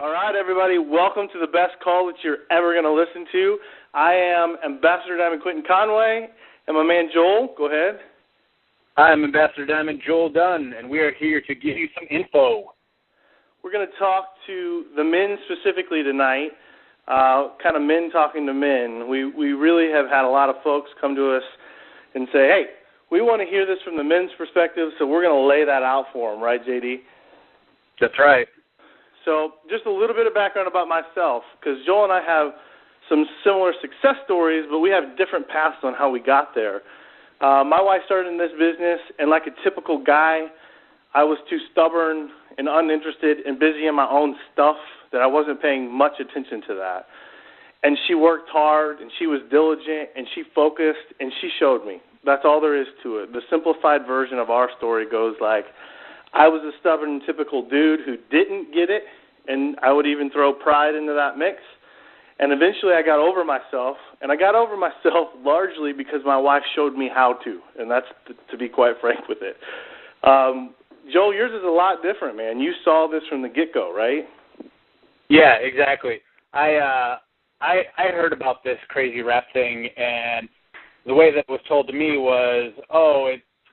All right, everybody, welcome to the best call that you're ever going to listen to. I am Ambassador Diamond Quentin Conway, and my man Joel, go ahead. I'm Ambassador Diamond Joel Dunn, and we are here to give you some info. We're going to talk to the men specifically tonight, kind of men talking to men. We really have had a lot of folks come to us and say, hey, we want to hear this from the men's perspective, so we're going to lay that out for them, right, JD? That's right. So just a little bit of background about myself, because Joel and I have some similar success stories, but we have different paths on how we got there. My wife started in this business, and like a typical guy, I was too stubborn and uninterested and busy in my own stuff that I wasn't paying much attention to that. And she worked hard, and she was diligent, and she focused, and she showed me. That's all there is to it. The simplified version of our story goes like, I was a stubborn, typical dude who didn't get it, and I would even throw pride into that mix. And eventually I got over myself, and I got over myself largely because my wife showed me how to, and that's to be quite frank with it. Joel, yours is a lot different, man. You saw this from the get-go, right? Yeah, exactly. I heard about this crazy rap thing, and the way that it was told to me was,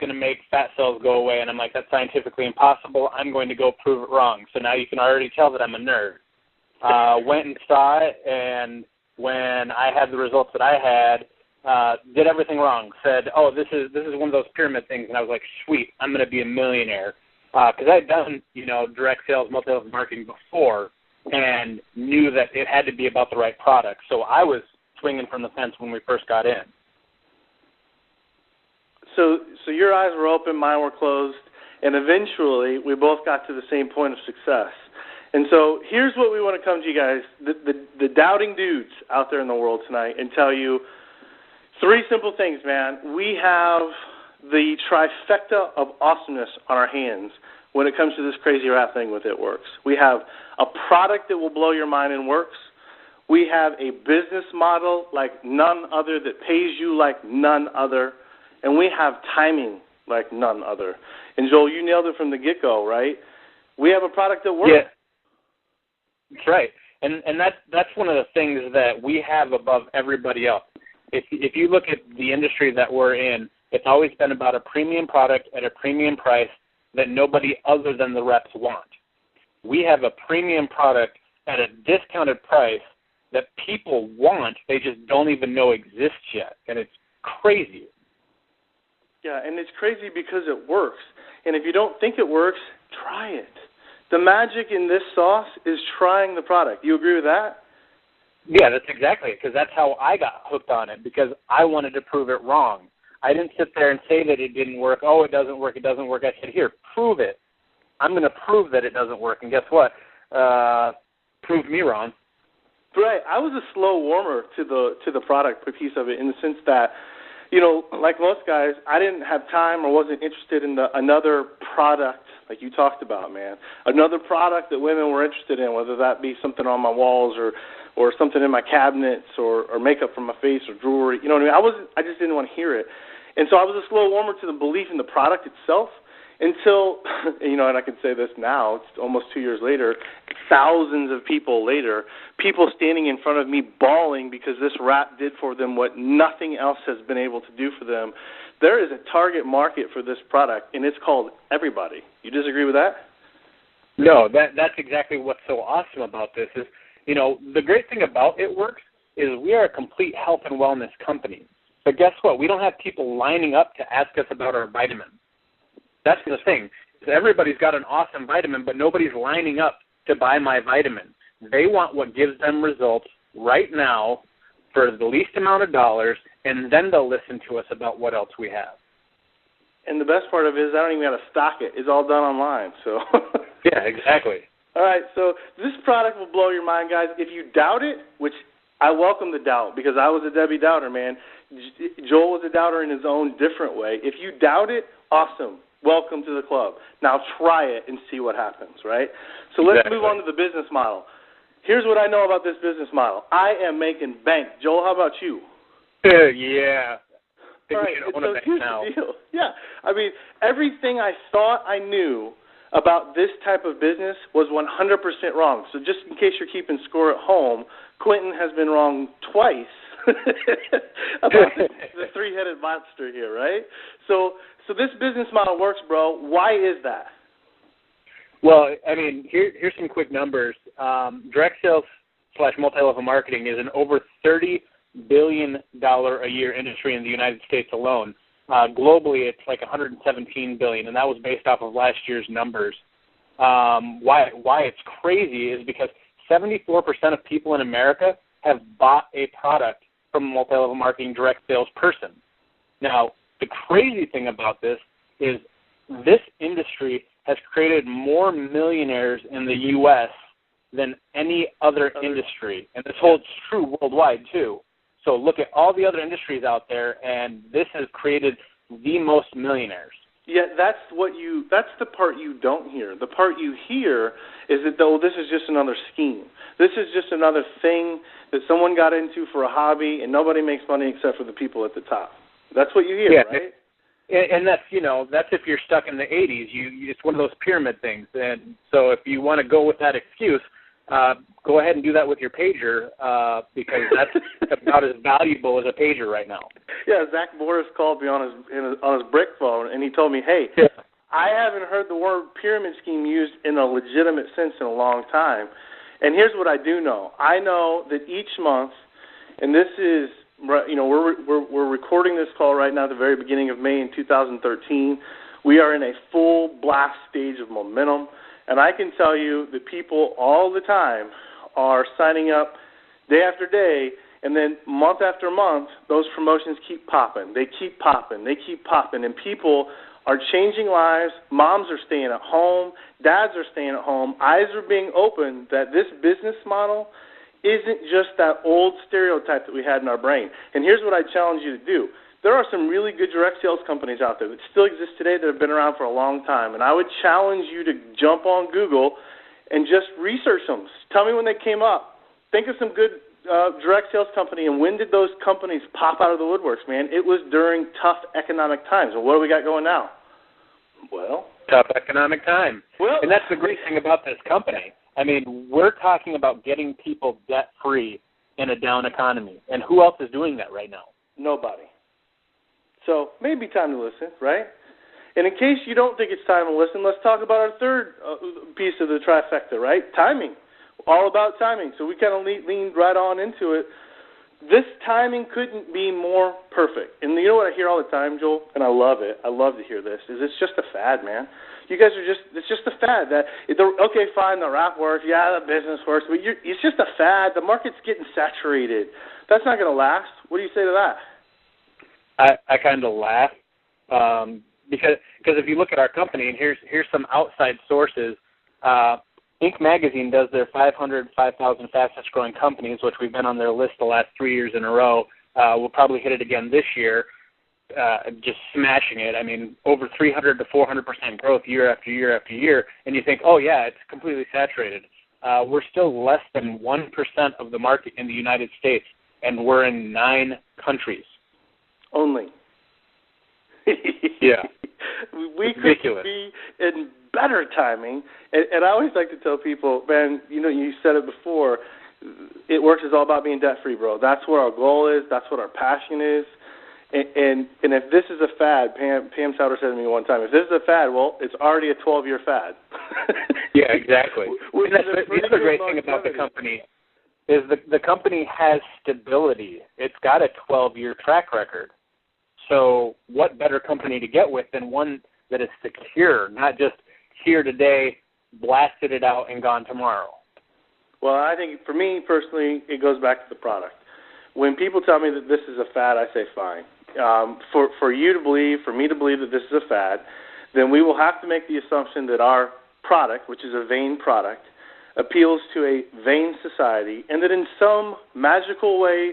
it's going to make fat cells go away, and I'm like, that's scientifically impossible. I'm going to go prove it wrong. So now you can already tell that I'm a nerd. Went and saw it, and when I had the results that I had, did everything wrong. Said, this is one of those pyramid things, and I was like, sweet, I'm going to be a millionaire. Because I had done, direct sales, multi-level marketing before, and knew that it had to be about the right product. So I was swinging from the fence when we first got in. So your eyes were open, mine were closed, and eventually we both got to the same point of success. And so here's what we want to come to you guys, the doubting dudes out there in the world tonight, and tell you three simple things, man. We have the trifecta of awesomeness on our hands when it comes to this crazy rap thing with ItWorks. We have a product that will blow your mind and works. We have a business model like none other that pays you like none other. And we have timing like none other. And, Joel, you nailed it from the get-go, right? We have a product that works. Yeah, that's right. And that's one of the things that we have above everybody else. If you look at the industry that we're in, it's always been about a premium product at a premium price that nobody other than the reps want. We have a premium product at a discounted price that people want, they just don't even know exists yet. And it's crazy. Yeah, and it's crazy because it works. And if you don't think it works, try it. The magic in this sauce is trying the product. You agree with that? Yeah, that's exactly it, because that's how I got hooked on it, because I wanted to prove it wrong. I didn't sit there and say that it didn't work. It doesn't work, it doesn't work. I said, here, prove it. I'm going to prove that it doesn't work. And guess what? Proved me wrong. Right. I was a slow warmer to the product piece of it in the sense that, like most guys, I didn't have time or wasn't interested in another product like you talked about, man. Another product that women were interested in, whether that be something on my walls or something in my cabinets or makeup for my face or jewelry. You know what I mean? I just didn't want to hear it. And so I was a slow warmer to the belief in the product itself until, and I can say this now, it's almost 2 years later, thousands of people later, people standing in front of me bawling because this rap did for them what nothing else has been able to do for them. There is a target market for this product, and it's called everybody. You disagree with that? No, that's exactly what's so awesome about this is, the great thing about ItWorks is we are a complete health and wellness company. But guess what? We don't have people lining up to ask us about our vitamins. That's the thing. Everybody's got an awesome vitamin, but nobody's lining up to buy my vitamin. They want what gives them results right now for the least amount of dollars, and then they'll listen to us about what else we have. And the best part of it is I don't even have to stock it. It's all done online. So yeah, exactly. All right, so this product will blow your mind, guys. If you doubt it, which I welcome the doubt because I was a Debbie doubter, man. Joel was a doubter in his own different way. If you doubt it, awesome. Welcome to the club. Now try it and see what happens, right? So let's move on to the business model. Here's what I know about this business model. I am making bank. Joel, how about you? Yeah. All right, so here's the deal. Yeah, I mean, everything I thought I knew about this type of business was 100% wrong. So just in case you're keeping score at home, Quentin has been wrong twice about the three-headed monster here, right? So this business model works, bro. Why is that? Well, I mean, here's some quick numbers. Direct sales / multi-level marketing is an over $30 billion a year industry in the United States alone. Globally, it's like $117 billion, and that was based off of last year's numbers. Why it's crazy is because 74% of people in America have bought a product from a multi-level marketing direct sales person. Now, the crazy thing about this is this industry has created more millionaires in the U.S. than any other industry, and this holds true worldwide too. So look at all the other industries out there, and this has created the most millionaires. Yeah, that's the part you don't hear. The part you hear is that, this is just another scheme. This is just another thing that someone got into for a hobby, and nobody makes money except for the people at the top. That's what you hear, right? And that's if you're stuck in the 80s. It's one of those pyramid things. And so if you want to go with that excuse, go ahead and do that with your pager because that's about as valuable as a pager right now. Yeah, Zach Morris called me on his brick phone, and he told me, hey, I haven't heard the word pyramid scheme used in a legitimate sense in a long time. And here's what I do know. I know that each month, and this is, we're recording this call right now at the very beginning of May in 2013. We are in a full blast stage of momentum. And I can tell you that people all the time are signing up day after day, and then month after month, those promotions keep popping. They keep popping. They keep popping. And people are changing lives. Moms are staying at home. Dads are staying at home. Eyes are being opened that this business model isn't just that old stereotype that we had in our brain. And here's what I challenge you to do. There are some really good direct sales companies out there that still exist today that have been around for a long time, and I would challenge you to jump on Google and just research them. Tell me when they came up. Think of some good direct sales company, and when did those companies pop out of the woodworks, man? It was during tough economic times. And what do we got going now? Well, tough economic time. Well, and that's the great thing about this company. I mean, we're talking about getting people debt-free in a down economy, and who else is doing that right now? Nobody. So maybe time to listen, right? And in case you don't think it's time to listen, let's talk about our third piece of the trifecta, right? Timing. All about timing. So we kind of leaned right on into it. This timing couldn't be more perfect. And you know what I hear all the time, Joel, and I love it. I love to hear this, is it's just a fad, man. You guys are it's just a fad. Okay, fine, the rap works. Yeah, the business works. But it's just a fad. The market's getting saturated. That's not going to last. What do you say to that? I kind of laugh because if you look at our company, and here's some outside sources. Inc. Magazine does their 5,000 fastest growing companies, which we've been on their list the last 3 years in a row. We'll probably hit it again this year, just smashing it. I mean, over 300 to 400% growth year after year after year, and you think, oh yeah, it's completely saturated. We're still less than 1% of the market in the United States, and we're in 9 countries. Only. Yeah. We could be in better timing. And I always like to tell people, man, you said it before, ItWorks is all about being debt-free, bro. That's what our goal is. That's what our passion is. And if this is a fad, Pam Souter said to me one time, if this is a fad, well, it's already a 12-year fad. Yeah, exactly. And that's the other great thing about the company is the company has stability. It's got a 12-year track record. So what better company to get with than one that is secure, not just here today, blasted it out, and gone tomorrow? Well, I think for me personally, it goes back to the product. When people tell me that this is a fad, I say fine. For you to believe, for me to believe that this is a fad, then we will have to make the assumption that our product, which is a vain product, appeals to a vain society, and that in some magical way,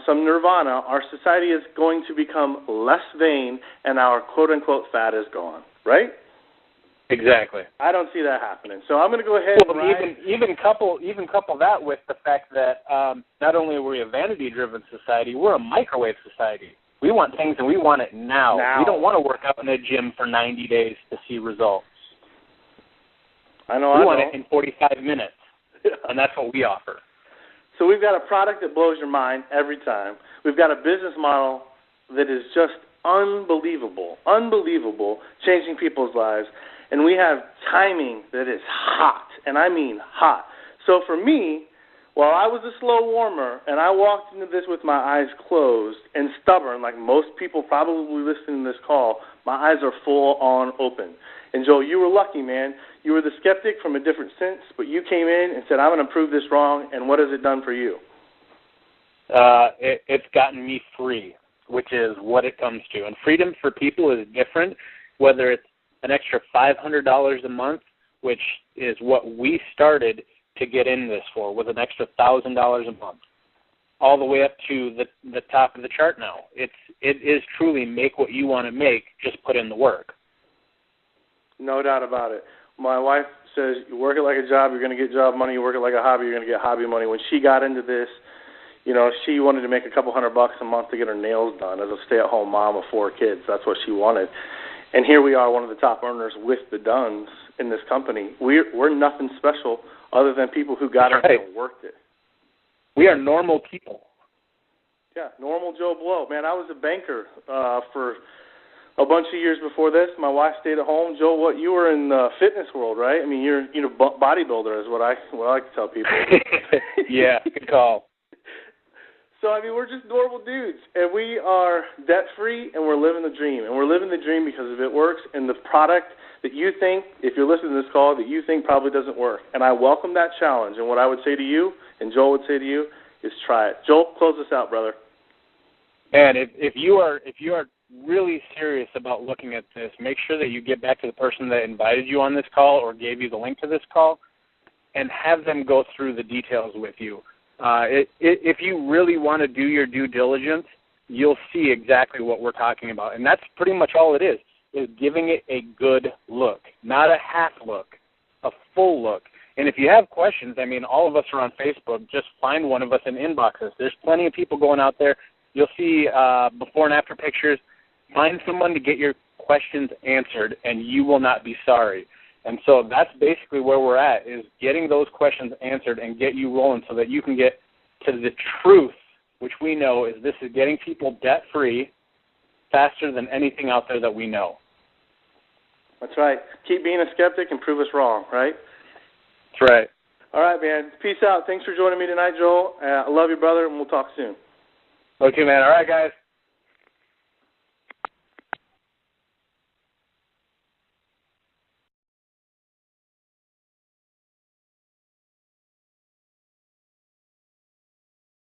some nirvana, our society is going to become less vain and our quote-unquote fad is gone, right? Exactly. I don't see that happening. So I'm going to go ahead and even couple that with the fact that not only are we a vanity-driven society, we're a microwave society. We want things and we want it now. We don't want to work out in a gym for 90 days to see results. I know. We want it in 45 minutes, and that's what we offer. So we've got a product that blows your mind every time. We've got a business model that is just unbelievable, changing people's lives. And we have timing that is hot, and I mean hot. So for me, while I was a slow warmer and I walked into this with my eyes closed and stubborn, like most people probably listening to this call, my eyes are full on open. And Joel, you were lucky, man. You were the skeptic from a different sense, but you came in and said, I'm going to prove this wrong, and what has it done for you? It's gotten me free, which is what it comes to. And freedom for people is different, whether it's an extra $500 a month, which is what we started to get in this for, with an extra $1,000 a month, all the way up to the top of the chart now. It is truly make what you want to make, just put in the work. No doubt about it. My wife says, you work it like a job, you're going to get job money. You work it like a hobby, you're going to get hobby money. When she got into this, she wanted to make a couple $100 a month to get her nails done as a stay-at-home mom of 4 kids. That's what she wanted. And here we are, one of the top earners with the Duns in this company. We're nothing special other than people who got it and worked it. We are normal people. Yeah, normal Joe Blow. Man, I was a banker for a bunch of years before this. My wife stayed at home. Joe, you were in the fitness world, right? I mean, you're bodybuilder is what I like to tell people. Yeah, good call. So, I mean, we're just normal dudes, and we are debt-free, and we're living the dream. And we're living the dream because of ItWorks and the product that you think, if you're listening to this call, that you think probably doesn't work. And I welcome that challenge. And what I would say to you, and Joel would say to you, is try it. Joel, close us out, brother. And if you are really serious about looking at this, make sure that you get back to the person that invited you on this call or gave you the link to this call and have them go through the details with you. If you really want to do your due diligence, you'll see exactly what we're talking about. And that's pretty much all it is giving it a good look, not a half look, a full look. And if you have questions, I mean, all of us are on Facebook. Just find one of us and inbox us. There's plenty of people going out there. You'll see before and after pictures. Find someone to get your questions answered, and you will not be sorry. And so that's basically where we're at, is getting those questions answered and get you rolling so that you can get to the truth, which we know is this is getting people debt-free faster than anything out there that we know. That's right. Keep being a skeptic and prove us wrong, right? That's right. All right, man. Peace out. Thanks for joining me tonight, Joel. I love you, brother, and we'll talk soon. Okay, man. All right, guys.